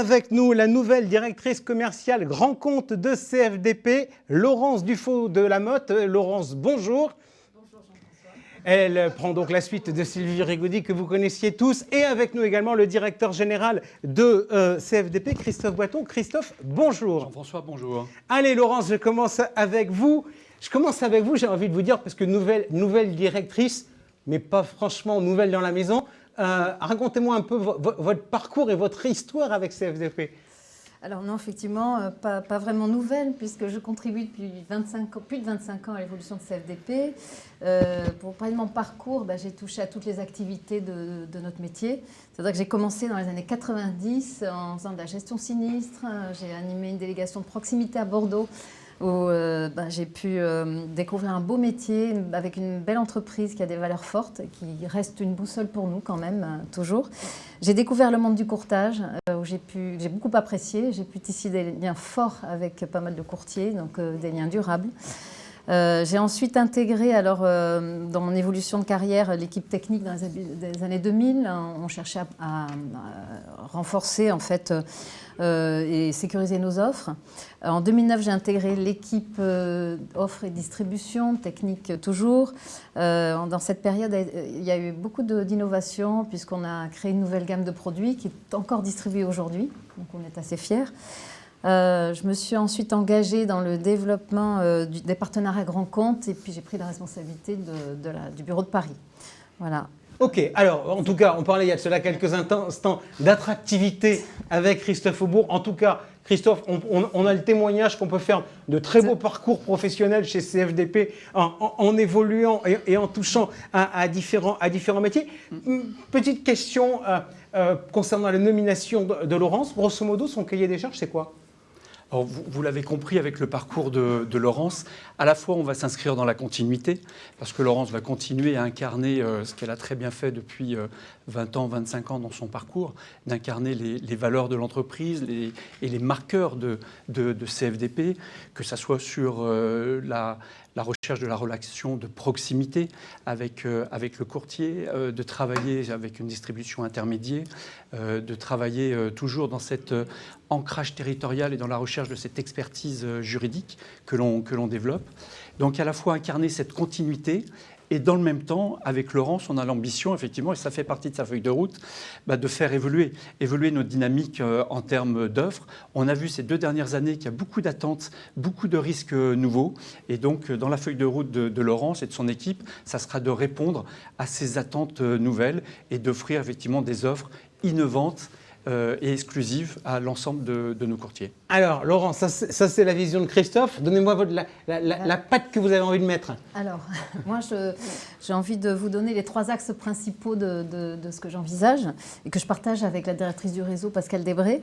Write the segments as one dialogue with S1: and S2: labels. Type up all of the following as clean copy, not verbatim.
S1: avec nous la nouvelle directrice commerciale grand compte de CFDP, Laurence Dufaux de la Motte. Laurence, bonjour.
S2: Bonjour Jean-François.
S1: Elle prend donc la suite de Sylvie Rigaudy que vous connaissiez tous. Et avec nous également le directeur général de CFDP, Christophe Boiton. Christophe, bonjour.
S3: Jean-François, bonjour.
S1: Allez Laurence, je commence avec vous. J'ai envie de vous dire, parce que nouvelle directrice, mais pas franchement nouvelle dans la maison. Racontez-moi un peu votre parcours et votre histoire avec CFDP.
S2: Alors non, effectivement, pas vraiment nouvelle, puisque je contribue depuis plus de 25 ans à l'évolution de CFDP. Pour parler de mon parcours, j'ai touché à toutes les activités de notre métier. C'est-à-dire que j'ai commencé dans les années 90 en faisant de la gestion sinistre. J'ai animé une délégation de proximité à Bordeaux, où j'ai pu découvrir un beau métier avec une belle entreprise qui a des valeurs fortes, qui reste une boussole pour nous quand même, toujours. J'ai découvert le monde du courtage, où j'ai beaucoup apprécié. J'ai pu tisser des liens forts avec pas mal de courtiers, donc des liens durables. J'ai ensuite intégré, dans mon évolution de carrière, l'équipe technique dans les années 2000. On cherchait à renforcer en fait et sécuriser nos offres. En 2009, j'ai intégré l'équipe offre et distribution, technique toujours. Dans cette période, il y a eu beaucoup d'innovations puisqu'on a créé une nouvelle gamme de produits qui est encore distribuée aujourd'hui. Donc on est assez fiers. Je me suis ensuite engagée dans le développement des partenariats grands comptes et puis j'ai pris la responsabilité du bureau de Paris. Voilà.
S1: Ok, alors en tout cas, on parlait il y a de cela quelques instants d'attractivité avec Christophe Aubourg. En tout cas, Christophe, on a le témoignage qu'on peut faire de très beaux parcours professionnels chez CFDP en évoluant et en touchant à différents métiers. Petite question concernant la nomination de Laurence. Grosso modo, son cahier des charges, c'est quoi ?
S3: Alors, vous l'avez compris avec le parcours de Laurence, à la fois on va s'inscrire dans la continuité, parce que Laurence va continuer à incarner ce qu'elle a très bien fait depuis 20 ans, 25 ans dans son parcours, d'incarner les valeurs de l'entreprise et les marqueurs de CFDP, que ce soit sur la recherche de la relation de proximité avec le courtier, de travailler avec une distribution intermédiaire, de travailler toujours dans cet ancrage territorial et dans la recherche de cette expertise juridique que l'on développe. Donc à la fois incarner cette continuité et dans le même temps, avec Laurence, on a l'ambition, effectivement, et ça fait partie de sa feuille de route, de faire évoluer notre dynamique en termes d'offres. On a vu ces 2 dernières années qu'il y a beaucoup d'attentes, beaucoup de risques nouveaux. Et donc, dans la feuille de route de Laurence et de son équipe, ça sera de répondre à ces attentes nouvelles et d'offrir effectivement des offres innovantes et exclusive à l'ensemble de nos courtiers.
S1: Alors, Laurent, ça c'est la vision de Christophe. Donnez-moi la patte que vous avez envie de mettre. Alors,
S2: moi, j'ai envie de vous donner les 3 axes principaux de ce que j'envisage et que je partage avec la directrice du réseau, Pascale Desbré.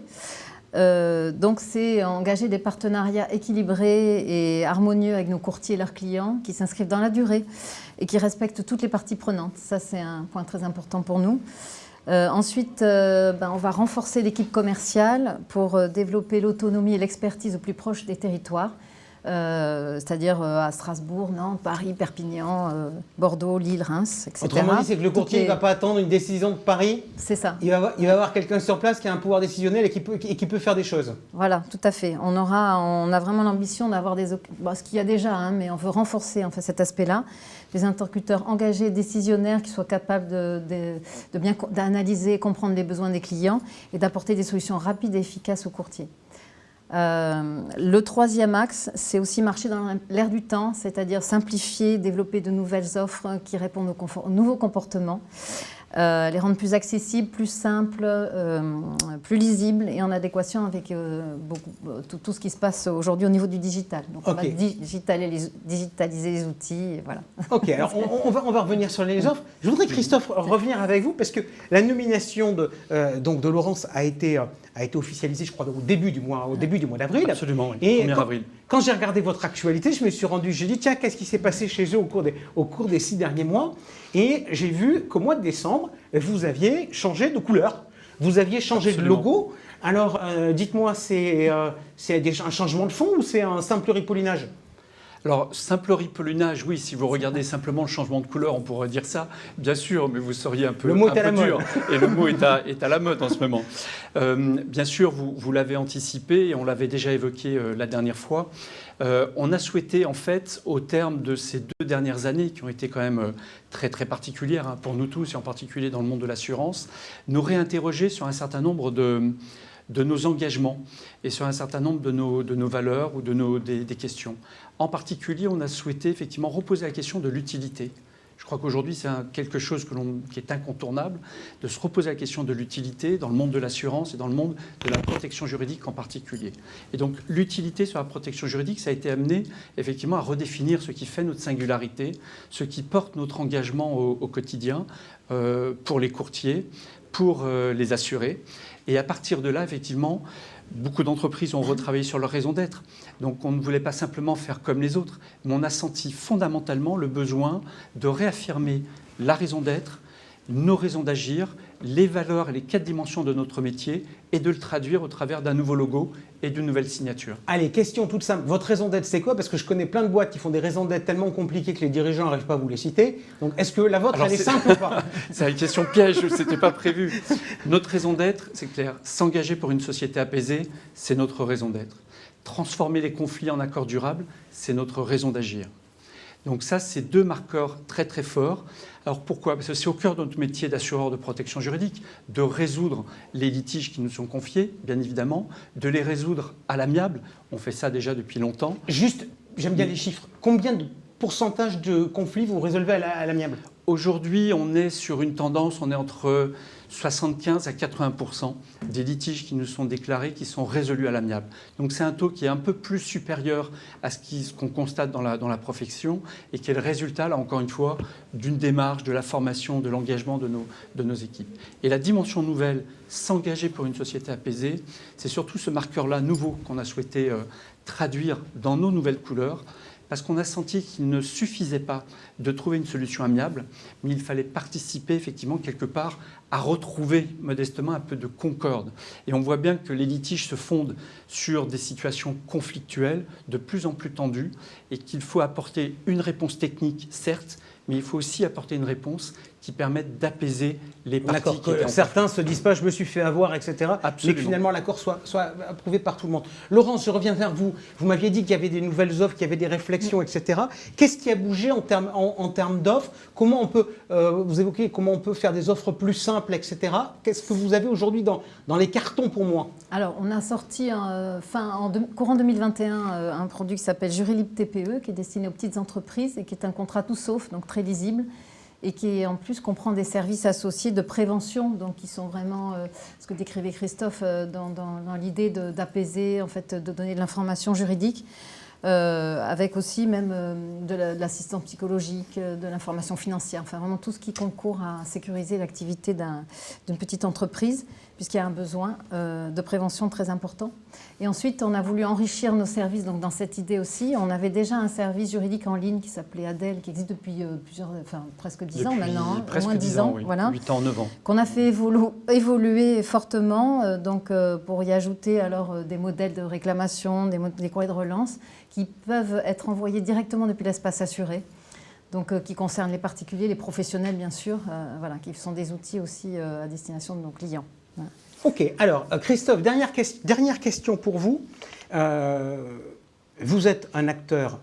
S2: Donc, c'est engager des partenariats équilibrés et harmonieux avec nos courtiers et leurs clients qui s'inscrivent dans la durée et qui respectent toutes les parties prenantes. Ça, c'est un point très important pour nous. Ensuite, on va renforcer l'équipe commerciale pour développer l'autonomie et l'expertise au plus proche des territoires, c'est-à-dire à Strasbourg, Nantes, Paris, Perpignan, Bordeaux, Lille, Reims, etc.
S1: Autrement dit, c'est que le courtier ne va pas attendre une décision de Paris.
S2: C'est ça.
S1: Il va avoir quelqu'un sur place qui a un pouvoir décisionnel et qui peut faire des choses.
S2: Voilà, tout à fait. On a vraiment l'ambition d'avoir ce qu'il y a déjà, mais on veut renforcer cet aspect-là. Des interlocuteurs engagés, décisionnaires, qui soient capables de bien d'analyser et comprendre les besoins des clients et d'apporter des solutions rapides et efficaces aux courtiers. Le 3e axe, c'est aussi marcher dans l'air du temps, c'est-à-dire simplifier, développer de nouvelles offres qui répondent aux nouveaux comportements, les rendre plus accessibles, plus simples, plus lisibles et en adéquation avec tout ce qui se passe aujourd'hui au niveau du digital. Donc on va digitaliser les outils, et voilà.
S1: Ok, alors on va revenir sur les offres. Je voudrais, Christophe, revenir avec vous parce que la nomination de Laurence a été officialisée, je crois, au début du mois d'avril.
S3: Absolument, oui.
S1: Et
S3: 1er avril.
S1: Quand j'ai regardé votre actualité, je me suis rendu, j'ai dit, tiens, qu'est-ce qui s'est passé chez eux au cours des 6 derniers mois? Et j'ai vu qu'au mois de décembre, vous aviez changé de couleur, vous aviez changé de logo. Alors, dites-moi, c'est un changement de fond ou c'est un simple ripollinage?
S3: Alors, simple ripollinage, oui, si vous regardez simplement le changement de couleur, on pourrait dire ça, bien sûr, mais vous seriez un peu,
S1: Le mot est à la
S3: dur.
S1: mode.
S3: Et le mot est à la mode en ce moment. Bien sûr, vous l'avez anticipé et on l'avait déjà évoqué la dernière fois. On a souhaité, en fait, au terme de ces 2 dernières années, qui ont été quand même très, très particulières hein, pour nous tous, et en particulier dans le monde de l'assurance, nous réinterroger sur un certain nombre de nos engagements et sur un certain nombre de nos valeurs ou des questions. En particulier, on a souhaité effectivement reposer la question de l'utilité. Je crois qu'aujourd'hui, c'est quelque chose qui est incontournable, de se reposer la question de l'utilité dans le monde de l'assurance et dans le monde de la protection juridique en particulier. Et donc, l'utilité sur la protection juridique, ça a été amené effectivement à redéfinir ce qui fait notre singularité, ce qui porte notre engagement au quotidien pour les courtiers, pour les assurés. Et à partir de là, effectivement, beaucoup d'entreprises ont retravaillé sur leur raison d'être. Donc on ne voulait pas simplement faire comme les autres, mais on a senti fondamentalement le besoin de réaffirmer la raison d'être, nos raisons d'agir, les valeurs et les 4 dimensions de notre métier et de le traduire au travers d'un nouveau logo et d'une nouvelle signature.
S1: Allez, question toute simple. Votre raison d'être, c'est quoi? Parce que je connais plein de boîtes qui font des raisons d'être tellement compliquées que les dirigeants n'arrivent pas à vous les citer. Donc, est-ce que la vôtre,
S3: Alors,
S1: elle est simple ou pas?
S3: C'est une question piège, ce n'était pas prévu. Notre raison d'être, c'est clair, s'engager pour une société apaisée, c'est notre raison d'être. Transformer les conflits en accords durables, c'est notre raison d'agir. Donc ça, c'est 2 marqueurs très très forts. Alors pourquoi? Parce que c'est au cœur de notre métier d'assureur de protection juridique de résoudre les litiges qui nous sont confiés, bien évidemment, de les résoudre à l'amiable. On fait ça déjà depuis longtemps.
S1: Juste, j'aime bien les chiffres. Combien de pourcentage de conflits vous résolvez à l'amiable?
S3: Aujourd'hui, on est sur une tendance, on est entre 75 à 80% des litiges qui nous sont déclarés qui sont résolus à l'amiable. Donc c'est un taux qui est un peu plus supérieur à ce qu'on constate dans la profession et qui est le résultat, là encore une fois, d'une démarche, de la formation, de l'engagement de nos équipes. Et la dimension nouvelle, s'engager pour une société apaisée, c'est surtout ce marqueur-là nouveau qu'on a souhaité traduire dans nos nouvelles couleurs, parce qu'on a senti qu'il ne suffisait pas de trouver une solution amiable, mais il fallait participer effectivement quelque part à retrouver modestement un peu de concorde. Et on voit bien que les litiges se fondent sur des situations conflictuelles de plus en plus tendues et qu'il faut apporter une réponse technique, certes, mais il faut aussi apporter une réponse qui permette d'apaiser les parties.
S1: D'accord, que certains se disent pas je me suis fait avoir, etc.
S3: Absolument.
S1: Mais que finalement l'accord soit approuvé par tout le monde. Laurence, je reviens vers vous. Vous m'aviez dit qu'il y avait des nouvelles offres, qu'il y avait des réflexions, etc. Qu'est-ce qui a bougé en termes d'offres? Comment on peut, vous évoquez comment on peut faire des offres plus simples, etc. Qu'est-ce que vous avez aujourd'hui dans les cartons pour moi?
S2: Alors, on a sorti courant 2021 un produit qui s'appelle Jurilibre TPE, qui est destiné aux petites entreprises et qui est un contrat tout sauf, donc très lisible, et qui en plus comprend des services associés de prévention, donc qui sont vraiment ce que décrivait Christophe dans l'idée d'apaiser, en fait, de donner de l'information juridique. Avec aussi même de l'assistance psychologique, de l'information financière, enfin vraiment tout ce qui concourt à sécuriser l'activité d'une petite entreprise, puisqu'il y a un besoin de prévention très important. Et ensuite, on a voulu enrichir nos services, donc dans cette idée aussi, on avait déjà un service juridique en ligne qui s'appelait Adèle, qui existe depuis presque 10 ans maintenant, hein, au moins 10 ans,
S3: oui.
S2: voilà,
S3: 8 ans, 9 ans.
S2: qu'on a fait évoluer fortement, pour y ajouter alors des modèles de réclamation, des courriers de relance, qui peuvent être envoyés directement depuis l'espace assuré, donc qui concernent les particuliers, les professionnels bien sûr, qui sont des outils aussi à destination de nos clients. Voilà.
S1: Ok, alors Christophe, dernière question pour vous. Vous êtes un acteur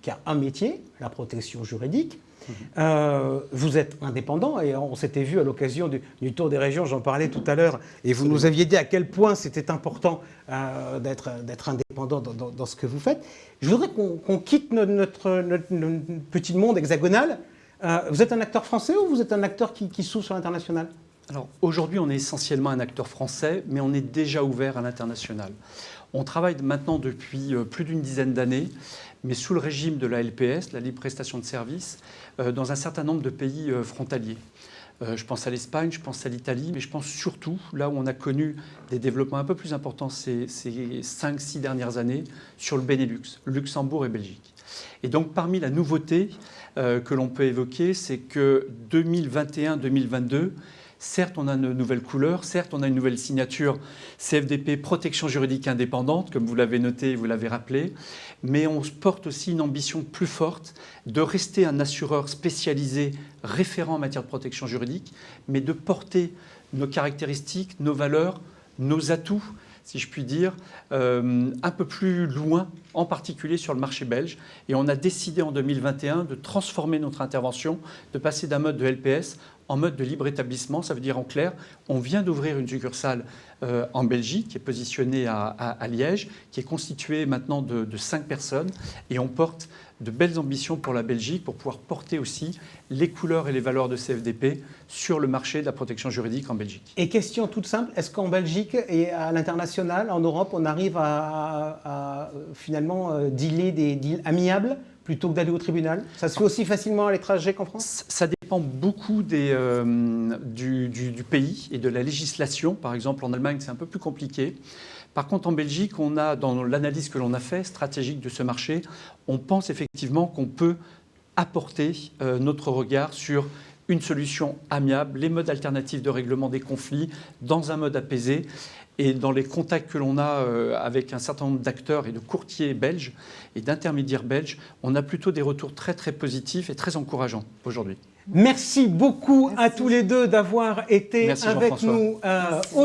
S1: qui a un métier, la protection juridique. Vous êtes indépendant et on s'était vu à l'occasion du Tour des régions, j'en parlais tout à l'heure, et vous nous aviez dit à quel point c'était important d'être indépendant dans ce que vous faites. Je voudrais qu'on quitte notre petit monde hexagonal. Vous êtes un acteur français ou vous êtes un acteur qui s'ouvre sur l'international?
S3: Alors aujourd'hui, on est essentiellement un acteur français, mais on est déjà ouvert à l'international. On travaille maintenant depuis plus d'une dizaine d'années, mais sous le régime de la LPS, la libre prestation de services, dans un certain nombre de pays frontaliers. Je pense à l'Espagne, je pense à l'Italie, mais je pense surtout, là où on a connu des développements un peu plus importants ces 5-6 dernières années, sur le Benelux, Luxembourg et Belgique. Et donc parmi la nouveauté que l'on peut évoquer, c'est que 2021-2022, Certes, on a une nouvelle couleur, certes, on a une nouvelle signature CFDP protection juridique indépendante, comme vous l'avez noté et vous l'avez rappelé, mais on porte aussi une ambition plus forte de rester un assureur spécialisé référent en matière de protection juridique, mais de porter nos caractéristiques, nos valeurs, nos atouts, si je puis dire, un peu plus loin, en particulier sur le marché belge. Et on a décidé en 2021 de transformer notre intervention, de passer d'un mode de LPS en mode de libre établissement. Ça veut dire en clair, on vient d'ouvrir une succursale en Belgique, qui est positionnée à Liège, qui est constituée maintenant de 5 personnes. Et on porte de belles ambitions pour la Belgique, pour pouvoir porter aussi les couleurs et les valeurs de CFDP sur le marché de la protection juridique en Belgique.
S1: Et question toute simple, est-ce qu'en Belgique et à l'international, en Europe, on arrive à finalement dealer des deals amiables plutôt que d'aller au tribunal? Ça se fait aussi facilement à l'étranger qu'en France?
S3: Ça dépend beaucoup du pays et de la législation. Par exemple, en Allemagne, c'est un peu plus compliqué. Par contre, en Belgique, on a, dans l'analyse que l'on a fait, stratégique de ce marché, on pense effectivement qu'on peut apporter notre regard sur une solution amiable, les modes alternatifs de règlement des conflits, dans un mode apaisé. Et dans les contacts que l'on a avec un certain nombre d'acteurs et de courtiers belges et d'intermédiaires belges, on a plutôt des retours très très positifs et très encourageants aujourd'hui.
S1: Merci beaucoup à tous les deux d'avoir été
S3: Merci
S1: avec
S3: Jean-François.
S1: nous aujourd'hui.